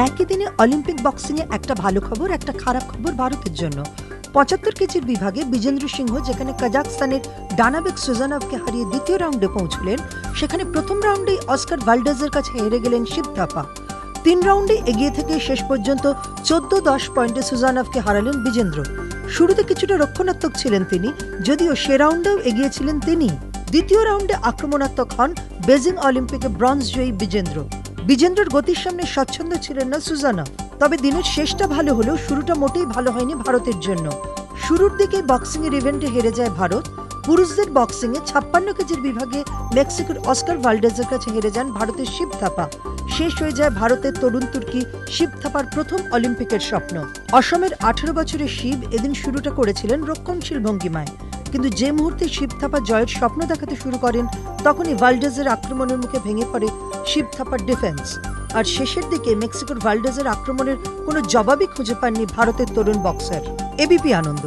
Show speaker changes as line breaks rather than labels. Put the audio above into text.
একই দিনে অলিম্পিক বক্সিংয়ে একটা ভালো খবর, একটা খারাপ খবর ভারতের জন্য। ৭৫ কেজির বিভাগে বিজেন্দ্র সিংহ যেখানে কাজাকস্তানের ডানাবেক সুজানভকে হারিয়ে দ্বিতীয় রাউন্ডে পৌঁছলেন, সেখানে প্রথম রাউন্ডেই অস্কার ভালডেজের কাছে হেরে গেলেন শিব থাপা। ৩ রাউন্ডে এগিয়ে থেকে শেষ পর্যন্ত ১৪-১০ পয়েন্টে সুজানভকে হারালেন বিজেন্দ্র। শুরুতে কিছুটা রক্ষণাত্মক ছিলেন তিনি, যদিও সে রাউন্ডেও এগিয়েছিলেন তিনি। দ্বিতীয় রাউন্ডে আক্রমণাত্মক হন বেজিং অলিম্পিকে ব্রোঞ্জ জয়ী বিজেন্দ্র। বিজেন্দ্রর গতির সামনে স্বচ্ছন্দ ছিলেন না সুজানভ। তবে দিনের শেষটা ভালো হলেও শুরুটা মোটেই ভালো হয়নি ভারতের জন্য। শুরুর দিকে বক্সিং এর ইভেন্টে হেরে যায় ভারত। পুরুষদের বক্সিংয়ে ৫৬ কেজির বিভাগে মেক্সিকোর অস্কার ভালডেজের কাছে হেরে যান ভারতের শিব থাপা। শেষ হয়ে যায় ভারতের তরুণ তুর্কি শিব থাপার প্রথম অলিম্পিকের স্বপ্ন। অসমের ১৮ বছরের শিব এদিন শুরুটা করেছিলেন রক্ষণশীল ভঙ্গিমায়, কিন্তু যে মুহূর্তে শিব থাপা জয়ের স্বপ্ন দেখাতে শুরু করেন, তখনই ভালডেজের আক্রমণের মুখে ভেঙে পড়ে শিব থাপার ডিফেন্স। আর শেষের দিকে মেক্সিকোর ভালডেজের আক্রমণের কোনো জবাবই খুঁজে পাননি ভারতের তরুণ বক্সার। এবিপি আনন্দ।